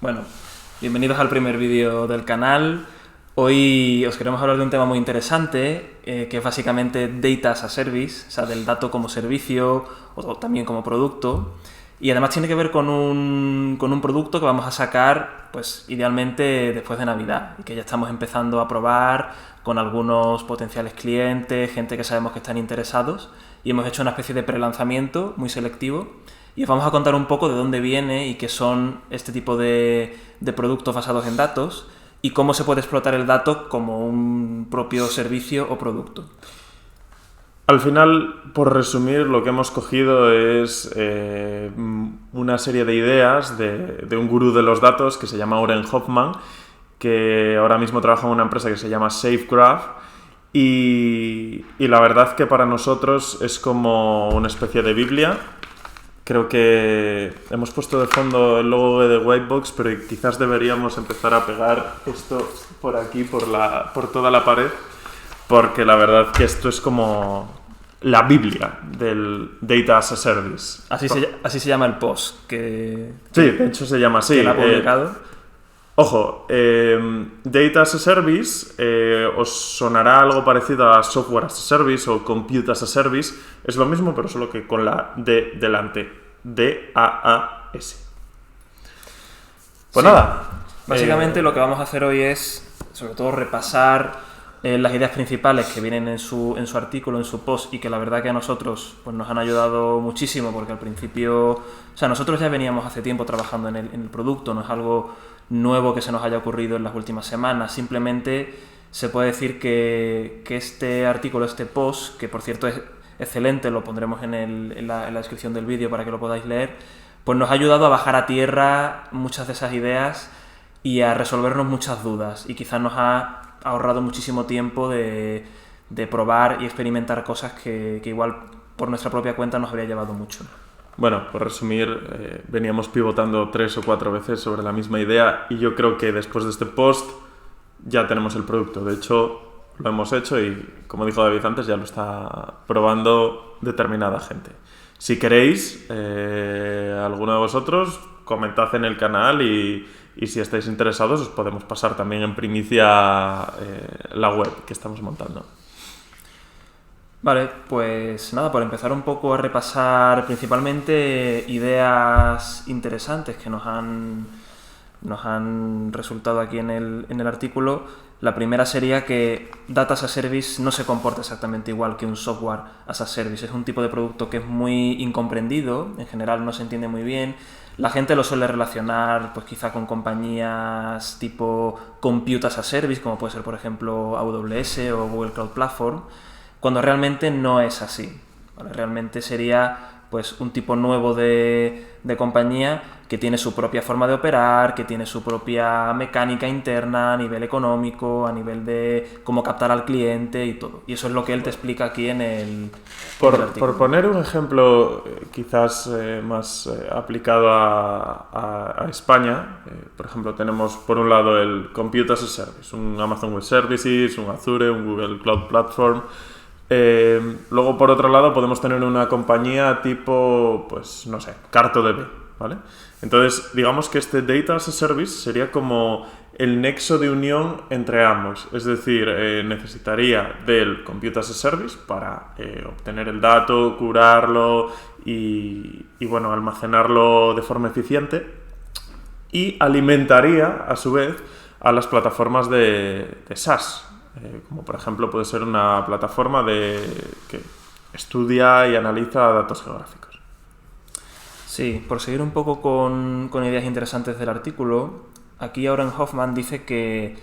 Bueno, bienvenidos al primer vídeo del canal. Hoy os queremos hablar de un tema muy interesante, que es básicamente Data as a Service, o sea, del dato como servicio o también como producto. Y además tiene que ver con un producto que vamos a sacar, pues idealmente después de Navidad, y que ya estamos empezando a probar con algunos potenciales clientes, gente que sabemos que están interesados, y hemos hecho una especie de prelanzamiento muy selectivo. Y os vamos a contar un poco de dónde viene y qué son este tipo de productos basados en datos y cómo se puede explotar el dato como un propio servicio o producto. Al final, por resumir, lo que hemos cogido es una serie de ideas de un gurú de los datos que se llama Oren Hoffman, que ahora mismo trabaja en una empresa que se llama SafeGraph, y la verdad que para nosotros es como una especie de Biblia. Creo que hemos puesto de fondo el logo de Whitebox, pero quizás deberíamos empezar a pegar esto por aquí, por toda la pared, porque la verdad que esto es como la Biblia del Data as a Service. Así se llama el post que... Sí, de hecho se llama así. Que la ha publicado. Ojo, Data as a Service os sonará algo parecido a Software as a Service o Compute as a Service. Es lo mismo, pero solo que con la D delante. DAAS. Pues sí. nada. Básicamente lo que vamos a hacer hoy es, sobre todo, repasar las ideas principales que vienen en su artículo, en su post, y que la verdad que a nosotros pues, nos han ayudado muchísimo, porque al principio, o sea, nosotros ya veníamos hace tiempo trabajando en el producto, no es algo nuevo que se nos haya ocurrido en las últimas semanas, simplemente se puede decir que este artículo, este post, que por cierto es excelente, lo pondremos en la descripción del vídeo para que lo podáis leer, pues nos ha ayudado a bajar a tierra muchas de esas ideas y a resolvernos muchas dudas, y quizás nos ha ahorrado muchísimo tiempo de probar y experimentar cosas que igual por nuestra propia cuenta nos habría llevado mucho. Bueno, por resumir, veníamos pivotando 3 o 4 veces sobre la misma idea, y yo creo que después de este post ya tenemos el producto. De hecho, lo hemos hecho y, como dijo David antes, ya lo está probando determinada gente. Si queréis, alguno de vosotros, comentad en el canal y si estáis interesados os podemos pasar también en primicia la web que estamos montando. Vale, pues nada, por empezar un poco a repasar principalmente ideas interesantes que nos han resultado aquí en el artículo. La primera sería que Data as a Service no se comporta exactamente igual que un Software as a Service. Es un tipo de producto que es muy incomprendido, en general no se entiende muy bien. La gente lo suele relacionar pues quizá con compañías tipo Compute as a Service, como puede ser por ejemplo AWS o Google Cloud Platform, cuando realmente no es así. ¿Vale? Realmente sería pues un tipo nuevo de compañía que tiene su propia forma de operar, que tiene su propia mecánica interna a nivel económico, a nivel de cómo captar al cliente y todo. Y eso es lo que él te explica aquí en el artículo. Por poner un ejemplo quizás más aplicado a España, por ejemplo, tenemos por un lado el Compute as a Service, un Amazon Web Services, un Azure, un Google Cloud Platform. Luego, por otro lado, podemos tener una compañía tipo, pues, no sé, CartoDB, ¿vale? Entonces, digamos que este Data as a Service sería como el nexo de unión entre ambos. Es decir, necesitaría del Compute as a Service para obtener el dato, curarlo y bueno, almacenarlo de forma eficiente, y alimentaría, a su vez, a las plataformas de SaaS. Como por ejemplo puede ser una plataforma que estudia y analiza datos geográficos. Sí, por seguir un poco con ideas interesantes del artículo, aquí Oren Hoffman dice que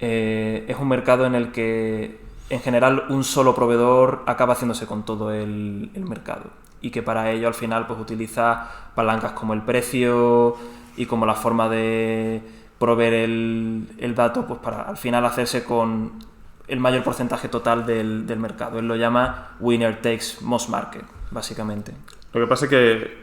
es un mercado en el que en general un solo proveedor acaba haciéndose con todo el mercado, y que para ello al final pues utiliza palancas como el precio y como la forma de proveer el dato pues para al final hacerse con el mayor porcentaje total del mercado. Él lo llama winner takes most market, básicamente. Lo que pasa es que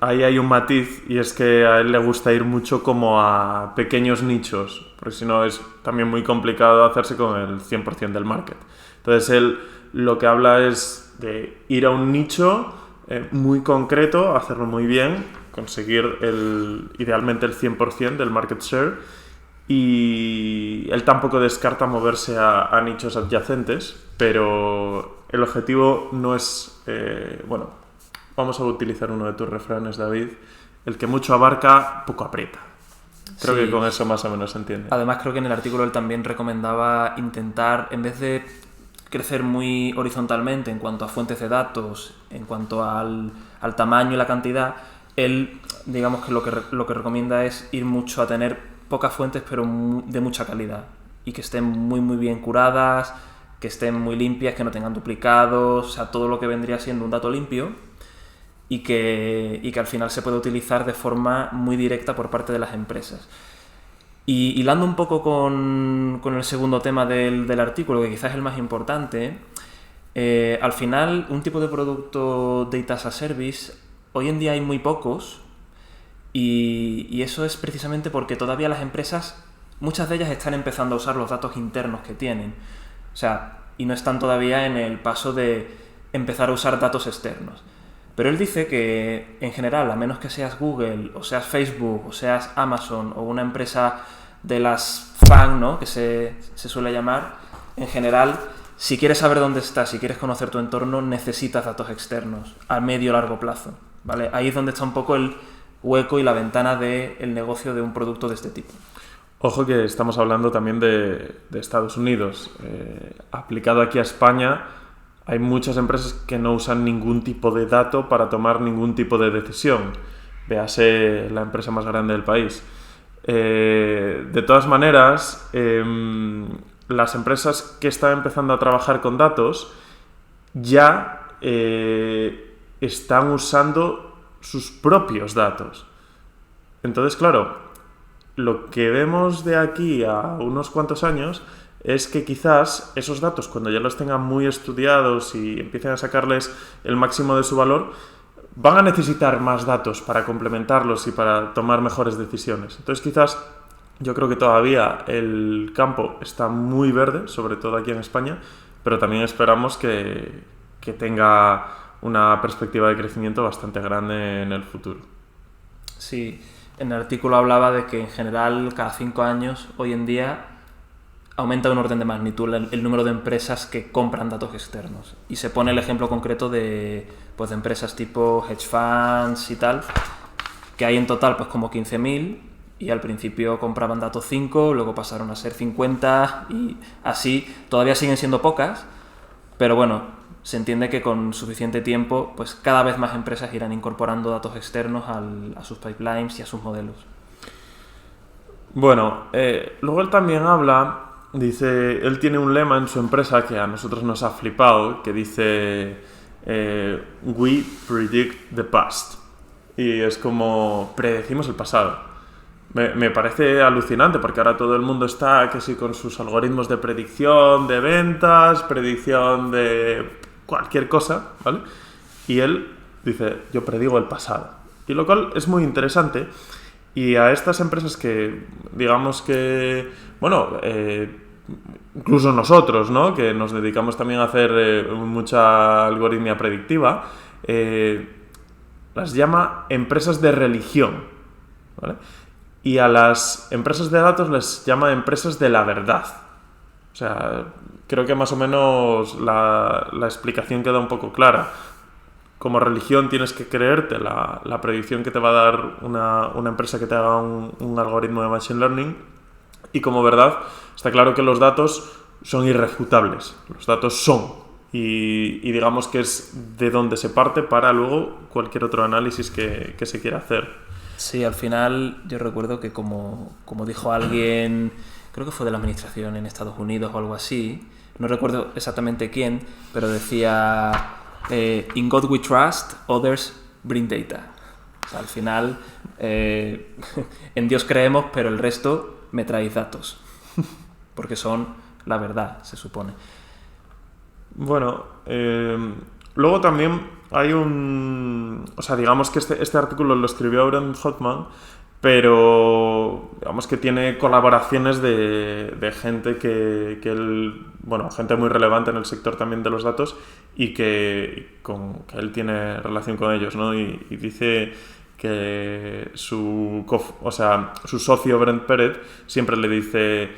ahí hay un matiz, y es que a él le gusta ir mucho como a pequeños nichos, porque si no es también muy complicado hacerse con el 100% del market. Entonces él lo que habla es de ir a un nicho muy concreto, hacerlo muy bien conseguir idealmente el 100% del market share, y él tampoco descarta moverse a nichos adyacentes, pero el objetivo no es, bueno, vamos a utilizar uno de tus refranes, David, el que mucho abarca, poco aprieta. Creo que con eso más o menos se entiende. Además, creo que en el artículo él también recomendaba intentar, en vez de crecer muy horizontalmente en cuanto a fuentes de datos, en cuanto al tamaño y la cantidad, él, digamos que lo que recomienda es ir mucho a tener pocas fuentes, pero de mucha calidad, y que estén muy, muy bien curadas, que estén muy limpias, que no tengan duplicados, o sea, todo lo que vendría siendo un dato limpio, y que al final se puede utilizar de forma muy directa por parte de las empresas. Y hilando un poco con el segundo tema del artículo, que quizás es el más importante, al final un tipo de producto Data as a Service, hoy en día hay muy pocos, y eso es precisamente porque todavía las empresas, muchas de ellas están empezando a usar los datos internos que tienen, o sea, y no están todavía en el paso de empezar a usar datos externos. Pero él dice que, en general, a menos que seas Google, o seas Facebook, o seas Amazon, o una empresa de las FAANG, ¿no?, que se suele llamar, en general, si quieres saber dónde estás, si quieres conocer tu entorno, necesitas datos externos a medio o largo plazo, ¿vale? Ahí es donde está un poco el hueco y la ventana del negocio de un producto de este tipo. Ojo que estamos hablando también de Estados Unidos. Aplicado aquí a España, hay muchas empresas que no usan ningún tipo de dato para tomar ningún tipo de decisión. Véase la empresa más grande del país. De todas maneras, las empresas que están empezando a trabajar con datos ya están usando sus propios datos. Entonces, claro, lo que vemos de aquí a unos cuantos años es que quizás esos datos, cuando ya los tengan muy estudiados y empiecen a sacarles el máximo de su valor, van a necesitar más datos para complementarlos y para tomar mejores decisiones. Entonces, quizás yo creo que todavía el campo está muy verde, sobre todo aquí en España, pero también esperamos que tenga una perspectiva de crecimiento bastante grande en el futuro. Sí, en el artículo hablaba de que en general cada 5 años, hoy en día, aumenta un orden de magnitud el número de empresas que compran datos externos. Y se pone el ejemplo concreto de empresas tipo hedge funds y tal, que hay en total pues como 15.000, y al principio compraban datos 5, luego pasaron a ser 50, y así todavía siguen siendo pocas, pero bueno, se entiende que con suficiente tiempo pues cada vez más empresas irán incorporando datos externos a sus pipelines y a sus modelos. Bueno, luego él también habla, dice, él tiene un lema en su empresa que a nosotros nos ha flipado, que dice We predict the past. Y es como predecimos el pasado. Me parece alucinante porque ahora todo el mundo está que sí con sus algoritmos de predicción de ventas, predicción de cualquier cosa, ¿vale? Y él dice, yo predigo el pasado. Y lo cual es muy interesante. Y a estas empresas que, digamos que, bueno, incluso nosotros, ¿no?, que nos dedicamos también a hacer mucha algoritmia predictiva, las llama empresas de religión, ¿vale? Y a las empresas de datos les llama empresas de la verdad. O sea, creo que más o menos la explicación queda un poco clara. Como religión tienes que creerte la predicción que te va a dar una empresa que te haga un algoritmo de Machine Learning. Y como verdad, está claro que los datos son irrefutables. Los datos son. Y digamos que es de donde se parte para luego cualquier otro análisis que se quiera hacer. Sí, al final yo recuerdo que como dijo alguien, creo que fue de la administración en Estados Unidos o algo así, no recuerdo exactamente quién, pero decía In God we trust, others bring data. O sea, al final en Dios creemos, pero el resto me traéis datos, porque son la verdad, se supone. Bueno, luego también hay o sea, digamos que este artículo lo escribió Brent Hoffman, pero digamos que tiene colaboraciones de gente que él, bueno, gente muy relevante en el sector también de los datos y que él tiene relación con ellos, ¿no? Y dice que su socio Brent Pérez siempre le dice: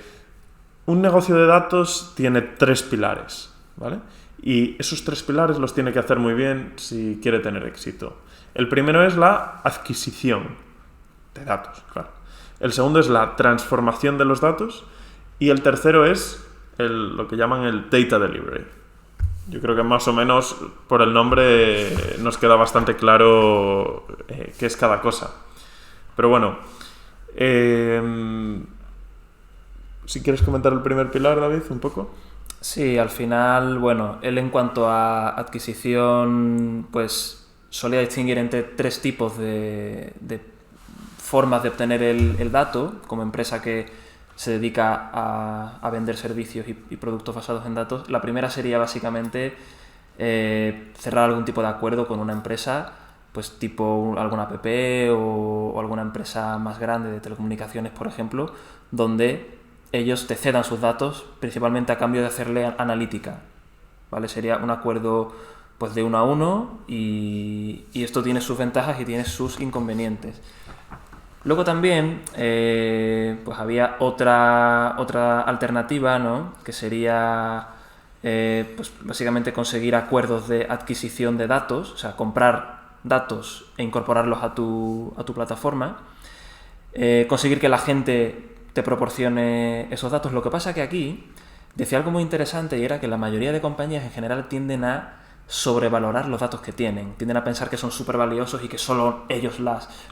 un negocio de datos tiene 3 pilares, ¿vale? Y esos 3 pilares los tiene que hacer muy bien si quiere tener éxito. El primero es la adquisición de datos, claro. El segundo es la transformación de los datos. Y el tercero es lo que llaman el data delivery. Yo creo que más o menos por el nombre nos queda bastante claro qué es cada cosa. Pero bueno, si quieres comentar el primer pilar, David, un poco. Sí, al final, bueno, él en cuanto a adquisición, pues solía distinguir entre 3 tipos de formas de obtener el dato, como empresa que se dedica a vender servicios y productos basados en datos. La primera sería básicamente cerrar algún tipo de acuerdo con una empresa, pues tipo alguna app o alguna empresa más grande de telecomunicaciones, por ejemplo, donde ellos te cedan sus datos principalmente a cambio de hacerle analítica, ¿vale? Sería un acuerdo pues de 1 a 1 y esto tiene sus ventajas y tiene sus inconvenientes. Luego también pues había otra alternativa, ¿no? Que sería pues básicamente conseguir acuerdos de adquisición de datos, o sea, comprar datos e incorporarlos a tu plataforma, conseguir que la gente te proporcione esos datos. Lo que pasa que aquí decía algo muy interesante, y era que la mayoría de compañías en general tienden a sobrevalorar los datos que tienen, tienden a pensar que son súper valiosos y que solo ellos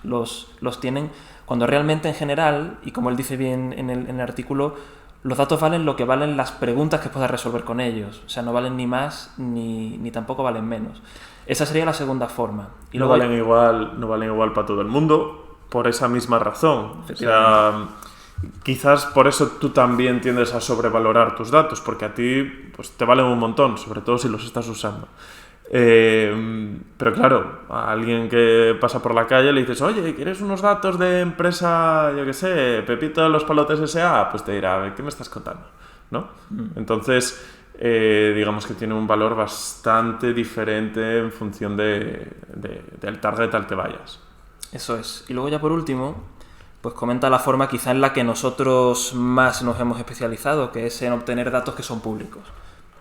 los tienen, cuando realmente en general, y como él dice bien en el artículo, los datos valen lo que valen las preguntas que puedas resolver con ellos, o sea, no valen ni más ni tampoco valen menos. Esa sería la segunda forma. Y no valen igual para todo el mundo por esa misma razón. O sea, quizás por eso tú también tiendes a sobrevalorar tus datos, porque a ti pues, te valen un montón, sobre todo si los estás usando. Pero claro, a alguien que pasa por la calle le dices: oye, ¿quieres unos datos de empresa, yo qué sé, Pepito de los Palotes S.A.? Pues te dirá: ¿qué me estás contando? ¿No? Entonces, digamos que tiene un valor bastante diferente en función del target al que vayas. Eso es. Y luego ya por último, pues comenta la forma quizá en la que nosotros más nos hemos especializado, que es en obtener datos que son públicos.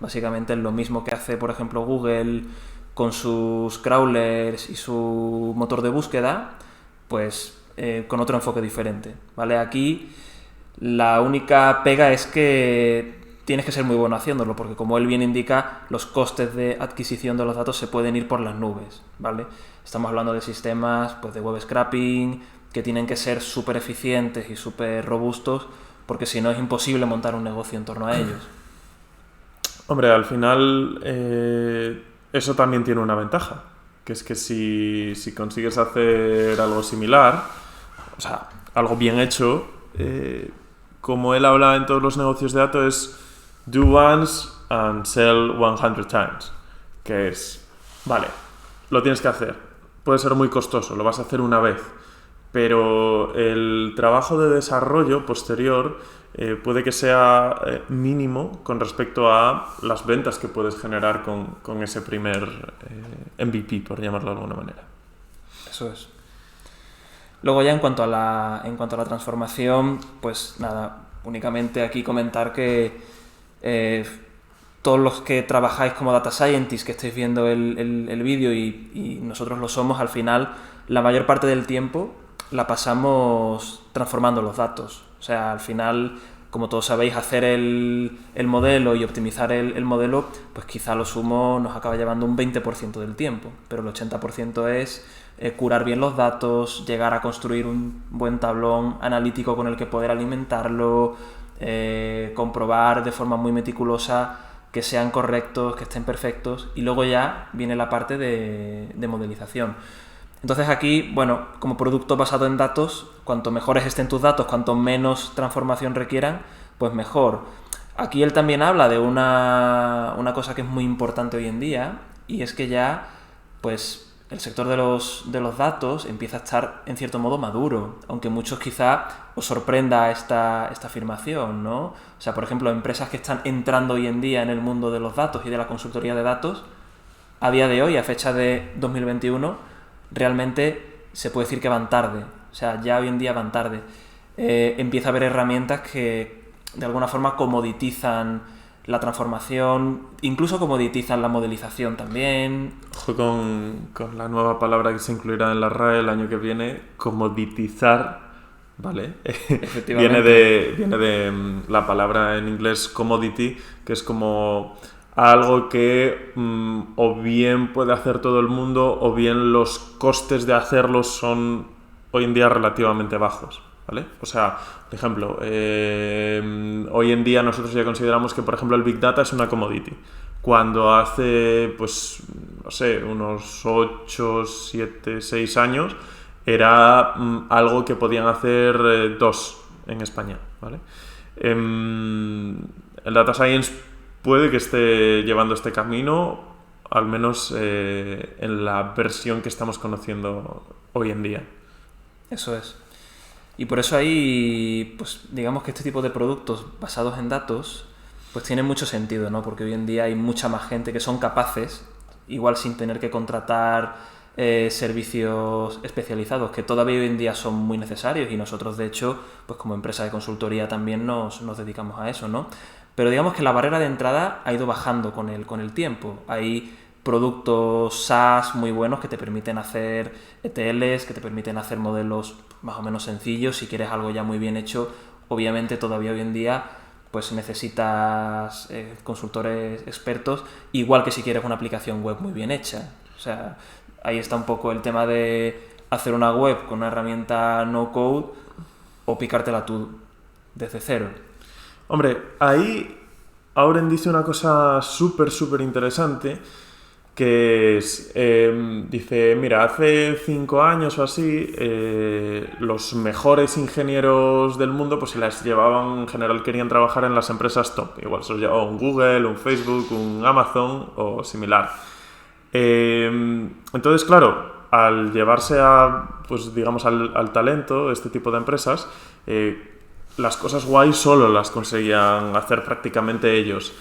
Básicamente es lo mismo que hace, por ejemplo, Google con sus crawlers y su motor de búsqueda, pues con otro enfoque diferente, ¿vale? Aquí la única pega es que tienes que ser muy bueno haciéndolo, porque como él bien indica, los costes de adquisición de los datos se pueden ir por las nubes, ¿vale? Estamos hablando de sistemas pues, de web scraping, que tienen que ser súper eficientes y súper robustos, porque si no es imposible montar un negocio en torno a ellos. Hombre, al final eso también tiene una ventaja, que es que si consigues hacer algo similar, o sea, algo bien hecho, como él habla en todos los negocios de datos, es do once and sell 100 times, que es, vale, lo tienes que hacer, puede ser muy costoso, lo vas a hacer una vez, pero el trabajo de desarrollo posterior puede que sea mínimo con respecto a las ventas que puedes generar con ese primer MVP, por llamarlo de alguna manera. Eso es. Luego ya en cuanto a la transformación, pues nada, únicamente aquí comentar que todos los que trabajáis como data scientists, que estáis viendo el vídeo y nosotros lo somos, al final la mayor parte del tiempo la pasamos transformando los datos. O sea, al final, como todos sabéis, hacer el modelo y optimizar el modelo, pues quizá lo sumo nos acaba llevando un 20% del tiempo, pero el 80% es curar bien los datos, llegar a construir un buen tablón analítico con el que poder alimentarlo, comprobar de forma muy meticulosa que sean correctos, que estén perfectos, y luego ya viene la parte de modelización. Entonces aquí, bueno, como producto basado en datos, cuanto mejores estén tus datos, cuanto menos transformación requieran, pues mejor. Aquí él también habla de una cosa que es muy importante hoy en día, y es que ya, pues, el sector de los datos empieza a estar, en cierto modo, maduro, aunque muchos quizá os sorprenda esta afirmación, ¿no? O sea, por ejemplo, empresas que están entrando hoy en día en el mundo de los datos y de la consultoría de datos, a día de hoy, a fecha de 2021, realmente se puede decir que van tarde. O sea, ya hoy en día van tarde. Empieza a haber herramientas que de alguna forma comoditizan la transformación, incluso comoditizan la modelización también. Ojo con la nueva palabra que se incluirá en la RAE el año que viene, comoditizar, ¿vale? Efectivamente. viene de la palabra en inglés commodity, que es como algo que o bien puede hacer todo el mundo o bien los costes de hacerlo son hoy en día relativamente bajos, ¿vale? O sea, por ejemplo, hoy en día nosotros ya consideramos que, por ejemplo, el Big Data es una commodity. Cuando hace, pues, no sé, unos 8, 7, 6 años, era algo que podían hacer dos en España, ¿vale? El Data Science puede que esté llevando este camino, al menos en la versión que estamos conociendo hoy en día. Eso es. Y por eso ahí, pues digamos que este tipo de productos basados en datos, pues tienen mucho sentido, ¿no? Porque hoy en día hay mucha más gente que son capaces, igual sin tener que contratar servicios especializados, que todavía hoy en día son muy necesarios y nosotros, de hecho, pues como empresa de consultoría también nos dedicamos a eso, ¿no? Pero digamos que la barrera de entrada ha ido bajando con el tiempo. Hay productos SaaS muy buenos que te permiten hacer ETLs, que te permiten hacer modelos más o menos sencillos. Si quieres algo ya muy bien hecho, obviamente todavía hoy en día pues necesitas consultores expertos, igual que si quieres una aplicación web muy bien hecha. O sea, ahí está un poco el tema de hacer una web con una herramienta no code o picártela tú desde cero. Hombre, ahí Auren dice una cosa súper interesante, que es, dice, mira, hace 5 años o así, los mejores ingenieros del mundo, pues se las llevaban, en general querían trabajar en las empresas top. Igual se los llevaba un Google, un Facebook, un Amazon o similar. Entonces, claro, al llevarse pues digamos, al talento, este tipo de empresas, las cosas guay solo las conseguían hacer prácticamente ellos.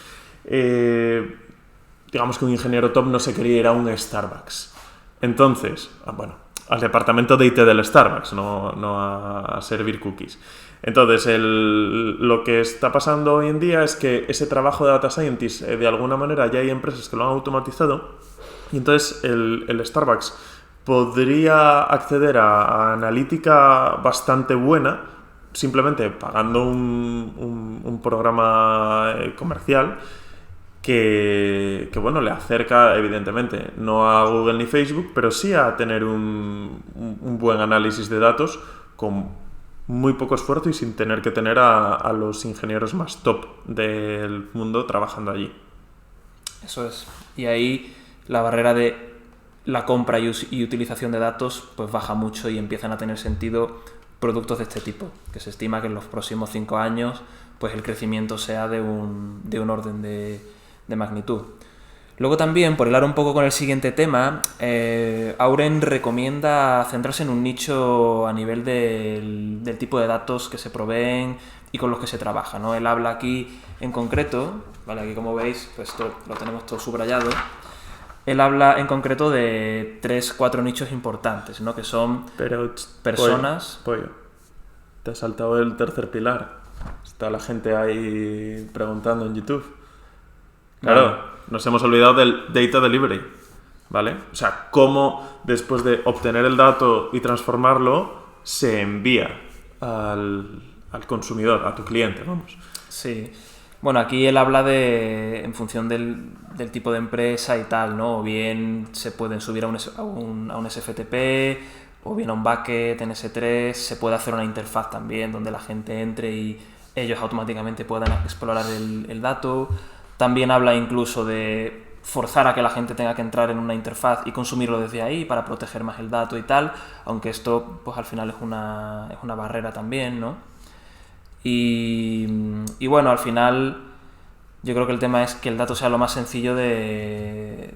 Digamos que un ingeniero top no se quería ir a un Starbucks. Entonces, bueno, al departamento de IT del Starbucks, no a servir cookies. Entonces, lo que está pasando hoy en día es que ese trabajo de Data Scientist, de alguna manera ya hay empresas que lo han automatizado, y entonces el Starbucks podría acceder a analítica bastante buena simplemente pagando un programa comercial que bueno, le acerca evidentemente no a Google ni Facebook, pero sí a tener un buen análisis de datos con muy poco esfuerzo y sin tener que tener a los ingenieros más top del mundo trabajando allí. Eso es. Y ahí la barrera de la compra y utilización de datos pues baja mucho y empiezan a tener sentido productos de este tipo, que se estima que en los próximos 5 años pues el crecimiento sea de un orden de magnitud. Luego también, por hilar un poco con el siguiente tema, Auren recomienda centrarse en un nicho a nivel del tipo de datos que se proveen y con los que se trabaja, ¿no? Él habla aquí en concreto, ¿vale? Aquí como veis, pues esto lo tenemos todo subrayado. Él habla en concreto de 3-4 nichos importantes, ¿no? Que son personas... Pollo, te has saltado el tercer pilar. Está la gente ahí preguntando en YouTube. Claro, nos hemos olvidado del data delivery, ¿vale? O sea, cómo después de obtener el dato y transformarlo, se envía al consumidor, a tu cliente, vamos. Sí. Bueno, aquí él habla en función del tipo de empresa y tal, ¿no? O bien se pueden subir a un SFTP, o bien a un bucket en S3, se puede hacer una interfaz también donde la gente entre y ellos automáticamente puedan explorar el dato. También habla incluso de forzar a que la gente tenga que entrar en una interfaz y consumirlo desde ahí para proteger más el dato y tal, aunque esto pues al final es una barrera también, ¿no? Y bueno, al final yo creo que el tema es que el dato sea lo más sencillo de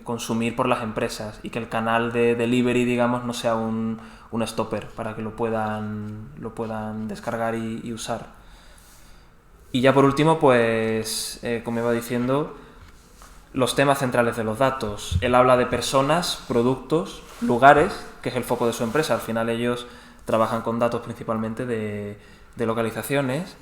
consumir por las empresas y que el canal de delivery, digamos, no sea un stopper para que lo puedan descargar y usar. Y ya por último, pues, como iba diciendo, los temas centrales de los datos. Él habla de personas, productos, lugares, que es el foco de su empresa. Al final ellos trabajan con datos principalmente de localizaciones.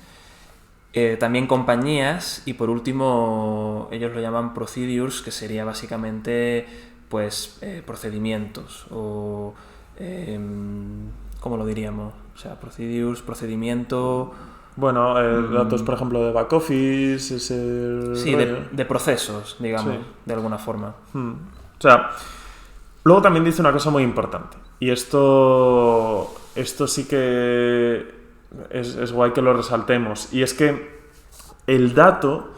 También compañías y por último ellos lo llaman procedures, que sería básicamente pues procedimientos o ¿cómo lo diríamos? O sea, procedures, procedimiento... Bueno, datos, por ejemplo, de back office, ese Sí, rollo. de procesos, digamos, Sí. de alguna forma. O sea, luego también dice una cosa muy importante. Y esto sí que es guay que lo resaltemos. Y es que el dato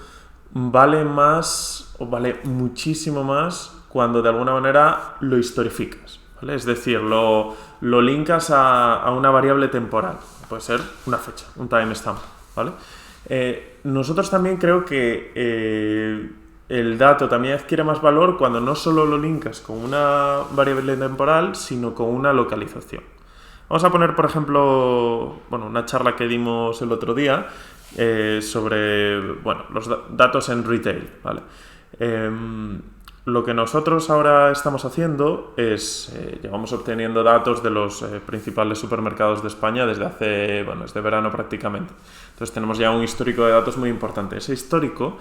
vale más o vale muchísimo más cuando de alguna manera lo historificas, ¿vale? Es decir, lo linkas a una variable temporal. Puede ser una fecha, un timestamp, ¿vale? Nosotros también creo que el dato también adquiere más valor cuando no solo lo linkas con una variable temporal, sino con una localización. Vamos a poner, por ejemplo, una charla que dimos el otro día sobre los datos en retail, ¿vale? Lo que nosotros ahora estamos haciendo es, llevamos obteniendo datos de los principales supermercados de España desde verano prácticamente. Entonces tenemos ya un histórico de datos muy importante. Ese histórico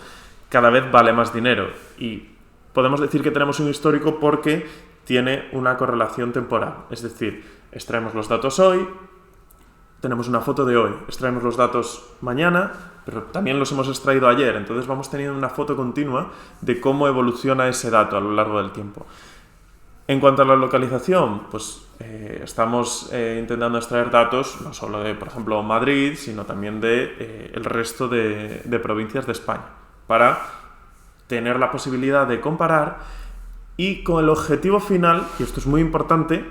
cada vez vale más dinero y podemos decir que tenemos un histórico porque tiene una correlación temporal. Es decir, extraemos los datos hoy, tenemos una foto de hoy, extraemos los datos mañana, pero también los hemos extraído ayer, entonces vamos teniendo una foto continua de cómo evoluciona ese dato a lo largo del tiempo. En cuanto a la localización, pues estamos intentando extraer datos no solo de, por ejemplo, Madrid, sino también de el resto de provincias de España, para tener la posibilidad de comparar y con el objetivo final, y esto es muy importante,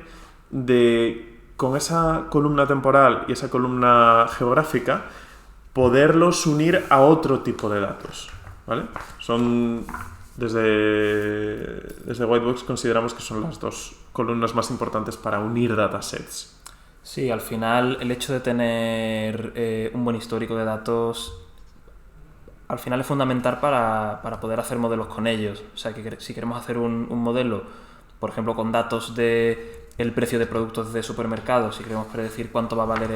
con esa columna temporal y esa columna geográfica, poderlos unir a otro tipo de datos, ¿vale? Desde Whitebox consideramos que son las dos columnas más importantes para unir datasets. Sí, al final el hecho de tener un buen histórico de datos al final es fundamental para poder hacer modelos con ellos. O sea, que si queremos hacer un modelo, por ejemplo, con datos de el precio de productos de supermercados, si queremos predecir cuánto va a valer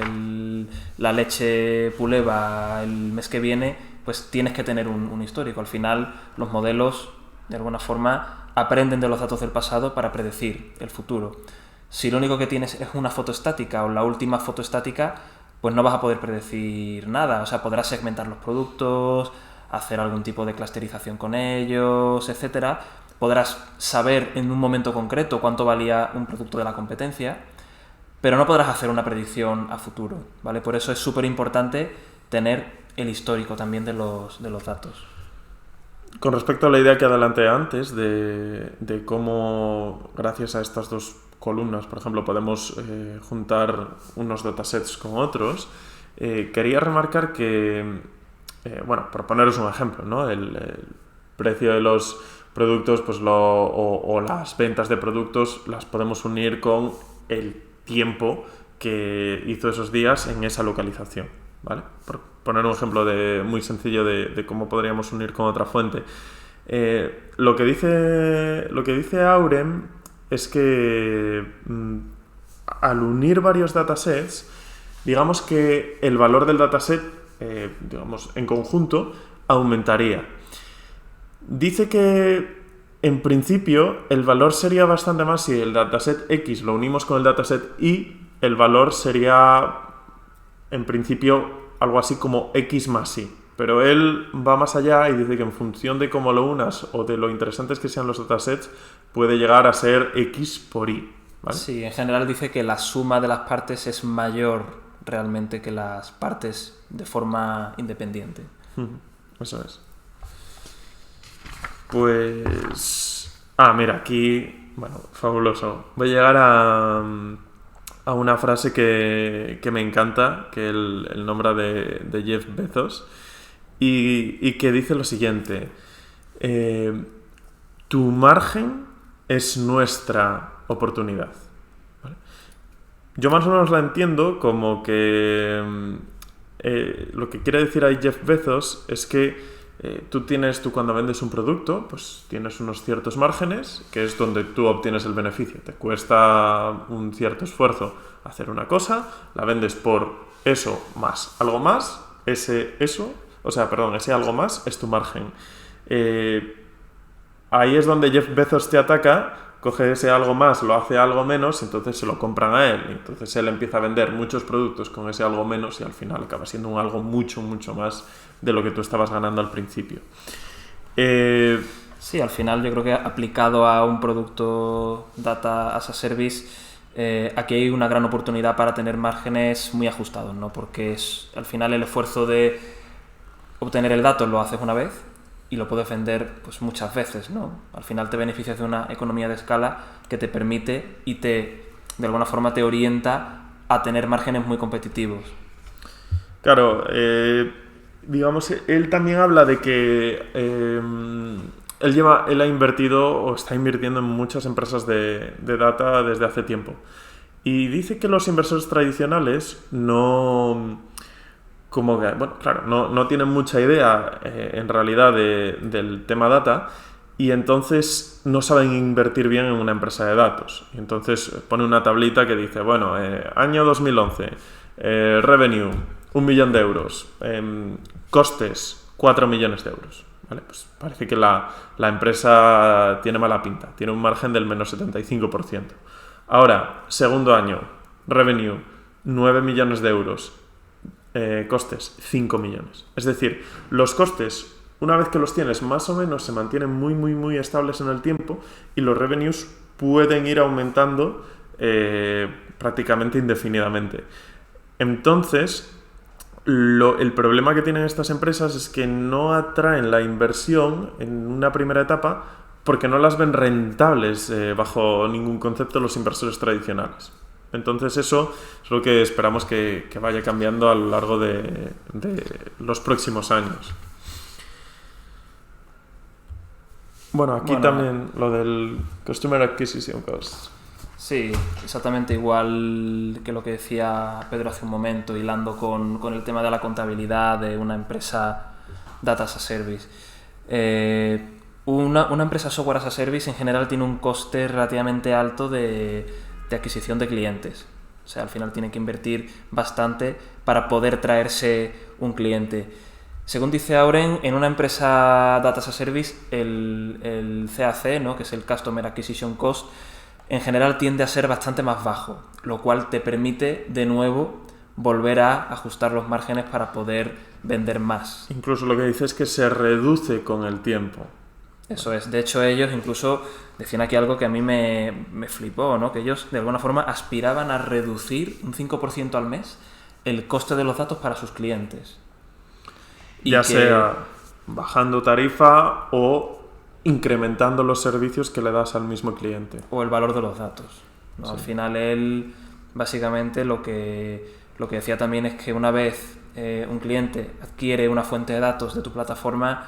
la leche Puleva el mes que viene, pues tienes que tener un histórico. Al final los modelos, de alguna forma, aprenden de los datos del pasado para predecir el futuro. Si lo único que tienes es una foto estática o la última foto estática, pues no vas a poder predecir nada. O sea, podrás segmentar los productos, hacer algún tipo de clusterización con ellos, etcétera. Podrás saber en un momento concreto cuánto valía un producto de la competencia, pero no podrás hacer una predicción a futuro, ¿vale? Por eso es súper importante tener el histórico también de los datos. Con respecto a la idea que adelanté antes de cómo, gracias a estas dos columnas, por ejemplo, podemos juntar unos datasets con otros, quería remarcar que, por poneros un ejemplo, ¿no? El precio de los productos o las ventas de productos las podemos unir con el tiempo que hizo esos días en esa localización, ¿vale? Por poner un ejemplo muy sencillo de cómo podríamos unir con otra fuente. Lo que dice Aurem es que al unir varios datasets, digamos que el valor del dataset, en conjunto, aumentaría. Dice que en principio el valor sería bastante más si el dataset X lo unimos con el dataset Y, el valor sería en principio algo así como X más Y. Pero él va más allá y dice que en función de cómo lo unas o de lo interesantes que sean los datasets, puede llegar a ser X por Y, ¿vale? Sí, en general dice que la suma de las partes es mayor realmente que las partes de forma independiente. Eso es. Pues... mira, aquí... Bueno, fabuloso. Voy a llegar a una frase que me encanta, que él nombra de Jeff Bezos, y que dice lo siguiente: tu margen es nuestra oportunidad, ¿vale? Yo más o menos la entiendo como que lo que quiere decir ahí Jeff Bezos es que Tú cuando vendes un producto, pues tienes unos ciertos márgenes, que es donde tú obtienes el beneficio. Te cuesta un cierto esfuerzo hacer una cosa, la vendes por eso más algo más, ese algo más es tu margen. Ahí es donde Jeff Bezos te ataca, coge ese algo más, lo hace algo menos, entonces se lo compran a él. Entonces él empieza a vender muchos productos con ese algo menos y al final acaba siendo un algo mucho, mucho más de lo que tú estabas ganando al principio. Sí, al final yo creo que aplicado a un producto Data as a Service, aquí hay una gran oportunidad para tener márgenes muy ajustados, ¿no? Porque al final el esfuerzo de obtener el dato lo haces una vez y lo puedes vender pues muchas veces, ¿no? Al final te beneficias de una economía de escala que te permite y de alguna forma te orienta a tener márgenes muy competitivos. Claro, digamos, él también habla de que él ha invertido o está invirtiendo en muchas empresas de data desde hace tiempo. Y dice que los inversores tradicionales no tienen mucha idea en realidad del tema data y entonces no saben invertir bien en una empresa de datos. Y entonces pone una tablita que dice, bueno, año 2011, revenue, 1 millón de euros, costes, 4 millones de euros. ¿Vale? Pues parece que la empresa tiene mala pinta, tiene un margen del menos 75%. Ahora, segundo año, revenue, 9 millones de euros. Costes, 5 millones. Es decir, los costes, una vez que los tienes, más o menos se mantienen muy, muy, muy estables en el tiempo y los revenues pueden ir aumentando prácticamente indefinidamente. Entonces, el problema que tienen estas empresas es que no atraen la inversión en una primera etapa porque no las ven rentables bajo ningún concepto los inversores tradicionales. Entonces eso es lo que esperamos que vaya cambiando a lo largo de los próximos años. Bueno, aquí también lo del Customer Acquisition Cost. Sí, exactamente igual que lo que decía Pedro hace un momento, hilando con el tema de la contabilidad de una empresa Data as a Service. Una empresa Software as a Service en general tiene un coste relativamente alto de adquisición de clientes. O sea, al final tienen que invertir bastante para poder traerse un cliente. Según dice Auren, en una empresa Data as a Service, el CAC, ¿no? Que es el Customer Acquisition Cost, en general tiende a ser bastante más bajo, lo cual te permite de nuevo volver a ajustar los márgenes para poder vender más. Incluso lo que dice es que se reduce con el tiempo. Eso es. De hecho, ellos incluso decían aquí algo que a mí me flipó, ¿no? Que ellos de alguna forma aspiraban a reducir un 5% al mes el coste de los datos para sus clientes. Ya sea bajando tarifa o incrementando los servicios que le das al mismo cliente. O el valor de los datos, ¿no? Sí. Al final él, básicamente, lo que decía también es que una vez un cliente adquiere una fuente de datos de tu plataforma,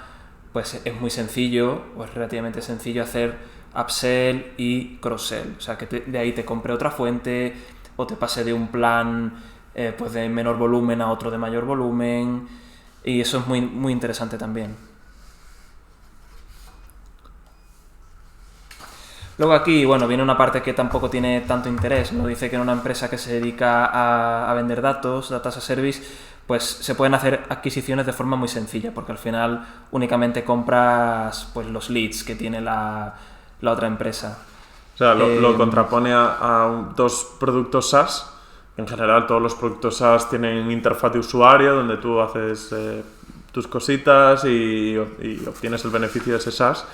pues es muy sencillo, o es relativamente sencillo hacer upsell y cross-sell. O sea, que de ahí te compre otra fuente o te pase de un plan pues de menor volumen a otro de mayor volumen. Y eso es muy, muy interesante también. Luego aquí, bueno, viene una parte que tampoco tiene tanto interés, ¿no? Dice que en una empresa que se dedica a vender datos, Data as a Service, pues se pueden hacer adquisiciones de forma muy sencilla, porque al final únicamente compras pues los leads que tiene la otra empresa. O sea, lo contrapone a dos productos SaaS. En general, todos los productos SaaS tienen interfaz de usuario donde tú haces tus cositas y obtienes el beneficio de ese SaaS.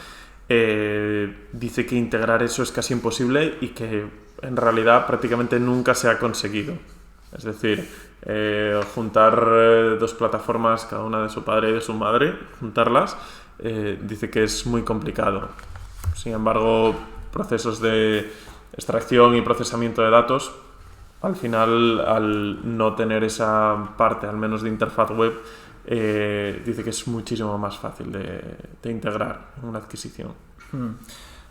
Dice que integrar eso es casi imposible y que en realidad prácticamente nunca se ha conseguido. Es decir, juntar dos plataformas, cada una de su padre y de su madre, juntarlas, dice que es muy complicado. Sin embargo, procesos de extracción y procesamiento de datos, al final, al no tener esa parte, al menos de interfaz web, dice que es muchísimo más fácil de integrar en una adquisición.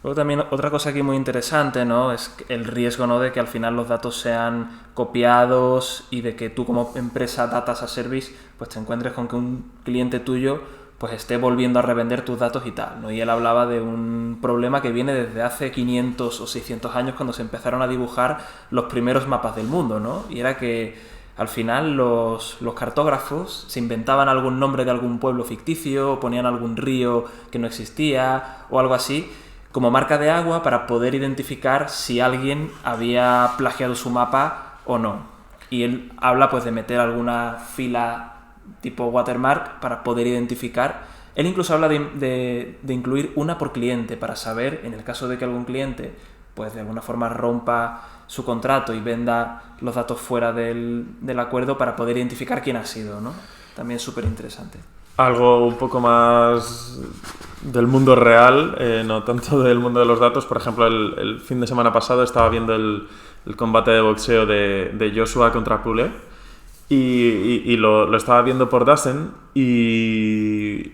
Luego también otra cosa aquí muy interesante, ¿no? Es el riesgo, ¿no? De que al final los datos sean copiados y de que tú como empresa Data as a Service pues te encuentres con que un cliente tuyo pues esté volviendo a revender tus datos y tal, ¿no? Y él hablaba de un problema que viene desde hace 500 o 600 años, cuando se empezaron a dibujar los primeros mapas del mundo, ¿no? Y era que al final los cartógrafos se inventaban algún nombre de algún pueblo ficticio, o ponían algún río que no existía o algo así como marca de agua para poder identificar si alguien había plagiado su mapa o no. Y él habla pues de meter alguna fila tipo watermark para poder identificar. Él incluso habla de incluir una por cliente para saber, en el caso de que algún cliente pues de alguna forma rompa su contrato y venda los datos fuera del acuerdo, para poder identificar quién ha sido, ¿no? También súper interesante. Algo un poco más del mundo real, no tanto del mundo de los datos. Por ejemplo, el fin de semana pasado estaba viendo el combate de boxeo de Joshua contra Pule y lo estaba viendo por Dazen y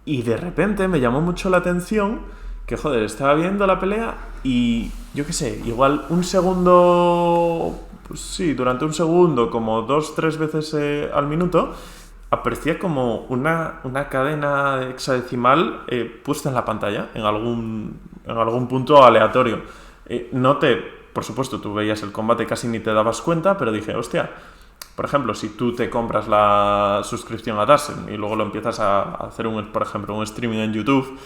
de repente me llamó mucho la atención que, joder, estaba viendo la pelea y yo qué sé, igual un segundo, pues sí, durante un segundo, como 2-3 veces al minuto, aparecía como una cadena hexadecimal puesta en la pantalla, en algún punto aleatorio. Por supuesto, tú veías el combate y casi ni te dabas cuenta, pero dije, hostia, por ejemplo, si tú te compras la suscripción a Dazen y luego lo empiezas a hacer, por ejemplo, un streaming en YouTube,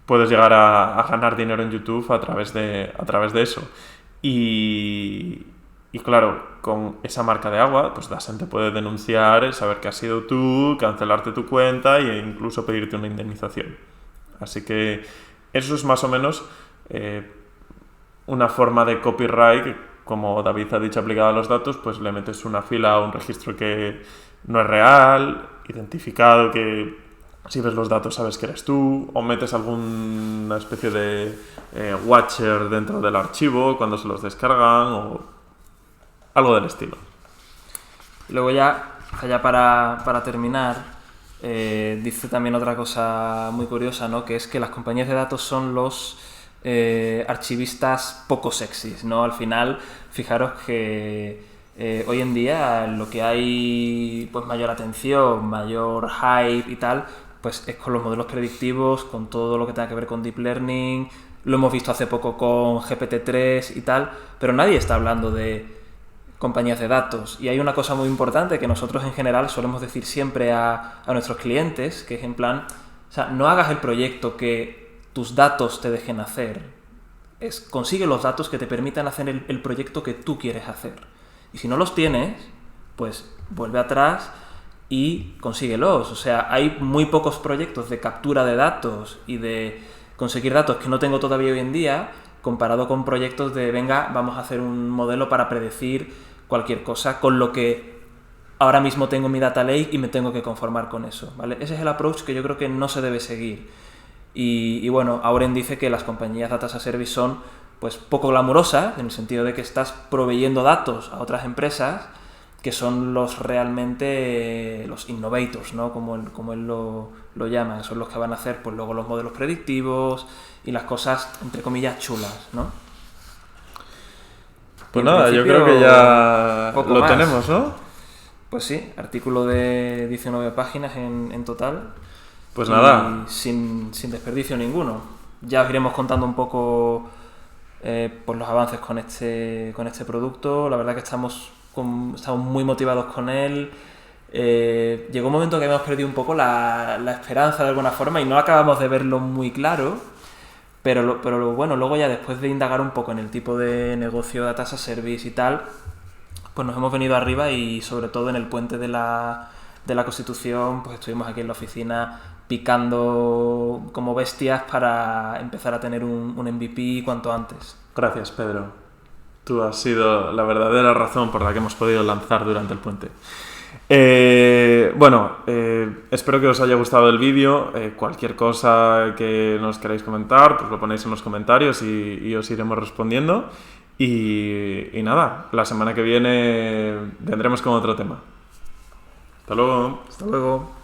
puedes llegar a ganar dinero en YouTube a través de eso. Y claro, con esa marca de agua, pues Dazen te puede denunciar, saber que has sido tú, cancelarte tu cuenta e incluso pedirte una indemnización. Así que eso es más o menos una forma de copyright que, como David ha dicho, aplicada a los datos, pues le metes una fila a un registro que no es real, identificado, que si ves los datos sabes que eres tú, o metes alguna especie de watcher dentro del archivo cuando se los descargan, o algo del estilo. Luego ya para terminar, dice también otra cosa muy curiosa, ¿no? Que es que las compañías de datos son los archivistas poco sexys, ¿no? Al final, fijaros que hoy en día lo que hay pues mayor atención, mayor hype y tal, pues es con los modelos predictivos, con todo lo que tenga que ver con Deep Learning. Lo hemos visto hace poco con GPT-3 y tal, pero nadie está hablando de compañías de datos. Y hay una cosa muy importante que nosotros en general solemos decir siempre a nuestros clientes, que es en plan, o sea, no hagas el proyecto que tus datos te dejen hacer. Consigue los datos que te permitan hacer el proyecto que tú quieres hacer. Y si no los tienes, pues vuelve atrás y consíguelos. O sea, hay muy pocos proyectos de captura de datos y de conseguir datos que no tengo todavía hoy en día, comparado con proyectos de, venga, vamos a hacer un modelo para predecir cualquier cosa con lo que ahora mismo tengo mi data lake y me tengo que conformar con eso, ¿vale? Ese es el approach que yo creo que no se debe seguir. Y bueno, Auren dice que las compañías Data as a Service son pues poco glamurosas, en el sentido de que estás proveyendo datos a otras empresas que son los realmente los innovators, ¿no? Como él lo llama, son los que van a hacer pues luego los modelos predictivos y las cosas, entre comillas, chulas, ¿no? Pues nada, yo creo que ya lo más tenemos, ¿no? Pues sí, artículo de 19 páginas en total. Pues nada. Sin desperdicio ninguno. Ya os iremos contando un poco pues los avances con este producto. La verdad que estamos muy motivados con él. Llegó un momento que habíamos perdido un poco la esperanza de alguna forma y no acabamos de verlo muy claro, pero bueno, luego ya después de indagar un poco en el tipo de negocio de Data as a Service y tal, pues nos hemos venido arriba y sobre todo en el puente de la Constitución, pues estuvimos aquí en la oficina picando como bestias para empezar a tener un MVP cuanto antes. Gracias, Pedro. Tú has sido la verdadera razón por la que hemos podido lanzar durante el puente. Espero que os haya gustado el vídeo. Cualquier cosa que nos queráis comentar, pues lo ponéis en los comentarios y os iremos respondiendo. Y nada, la semana que viene vendremos con otro tema. Hasta luego. Hasta luego.